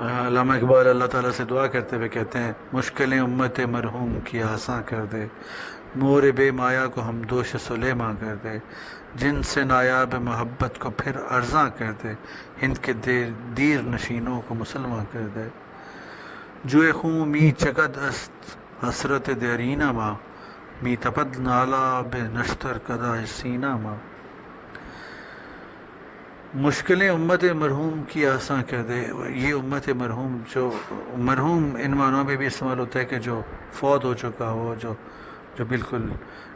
علامہ اقبال اللہ تعالیٰ سے دعا کرتے ہوئے کہتے ہیں مشکلیں امت مرحوم کی آساں کر دے، مور بے مایا کو ہم دوش سلیماں کر دے، جن سے نایاب محبت کو پھر ارزاں کر دے، ہند کے دیر نشینوں کو مسلمان کر دے، جوئے خوں می چکد است حسرت دیرینہ ماں، می تپد نالا بے نشتر کدا سینہ ماں، مشکلیں امت مرحوم کی آساں کر دے۔ یہ امت مرحوم، جو مرحوم ان معنوں میں بھی استعمال ہوتا ہے کہ جو فوت ہو چکا ہو، جو بالکل،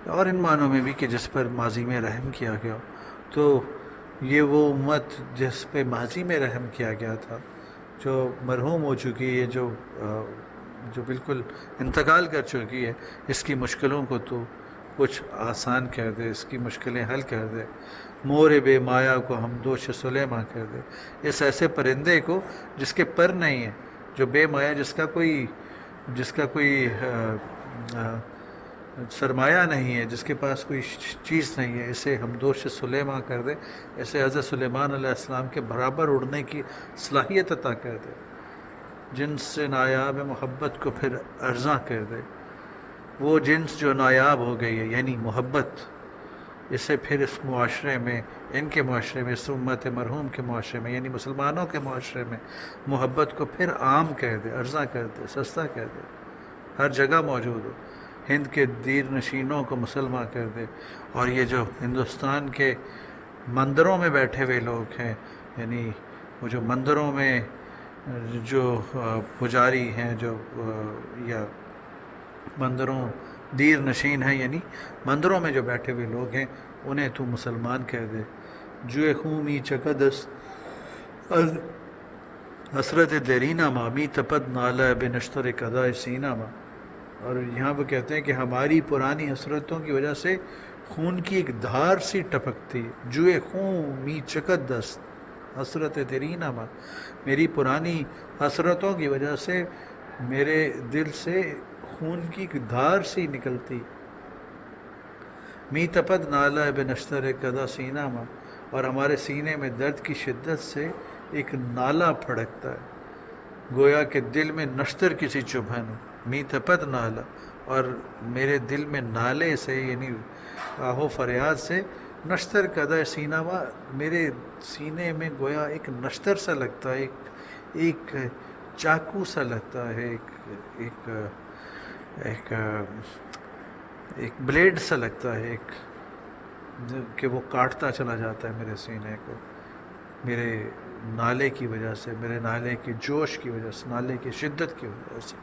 اور ان معنوں میں بھی کہ جس پر ماضی میں رحم کیا گیا ہو، تو یہ وہ امت جس پہ ماضی میں رحم کیا گیا تھا، جو مرحوم ہو چکی ہے، جو بالکل انتقال کر چکی ہے، اس کی مشکلوں کو تو کچھ آسان کر دے، اس کی مشکلیں حل کر دے، مور بے مایا کو ہم دوش سلیماں کر دے، اس ایسے پرندے کو جس کے پر نہیں ہے، جو بے مایا، جس کا کوئی سرمایہ نہیں ہے، جس کے پاس کوئی چیز نہیں ہے، اسے ہم دوش سلیماں کر دے، اسے حضرت سلیمان علیہ السلام کے برابر اڑنے کی صلاحیت عطا کر دے، جنس سے نایاب محبت کو پھر ارزاں کر دے۔ وہ جنس جو نایاب ہو گئی ہے، یعنی محبت، اسے پھر اس معاشرے میں، ان کے معاشرے میں، اس امت مرحوم کے معاشرے میں، یعنی مسلمانوں کے معاشرے میں محبت کو پھر عام کر دے، ارزاں کر دے، سستا کر دے، ہر جگہ موجود ہو، ہند کے دیر نشینوں کو مسلمان کر دے۔ اور یہ جو ہندوستان کے مندروں میں بیٹھے ہوئے لوگ ہیں، یعنی وہ جو مندروں میں جو پجاری ہیں، جو یا مندروں دیر نشین ہیں، یعنی مندروں میں جو بیٹھے ہوئے لوگ ہیں، انہیں تو مسلمان کہہ دے۔ جوئے خوں می چکد است حسرت دیرینہ ماں، می تپد نالہ بے نشتر کدائے سینہ ماں۔ اور یہاں وہ کہتے ہیں کہ ہماری پرانی حسرتوں کی وجہ سے خون کی ایک دھار سی ٹپکتی، جوئے خوں می چکد است حسرت دیرینہ ماں، میری پرانی حسرتوں کی وجہ سے میرے دل سے خون کی ایک دھار سی نکلتی، می تپد نالہ بے نشتر کدا سینہ ماں، اور ہمارے سینے میں درد کی شدت سے ایک نالہ پھڑکتا ہے، گویا کہ دل میں نشتر کسی چبھن ہو، می تپد نالہ، اور میرے دل میں نالے سے، یعنی آہ و فریاد سے، نشتر کدا سینہ ماں، میرے سینے میں گویا ایک نشتر سا لگتا ہے، ایک چاقو سا لگتا ہے، ایک بلیڈ سا لگتا ہے، کہ وہ کاٹتا چلا جاتا ہے میرے سینے کو، میرے نالے کی وجہ سے، میرے نالے کے جوش کی وجہ سے، نالے کی شدت کی وجہ سے۔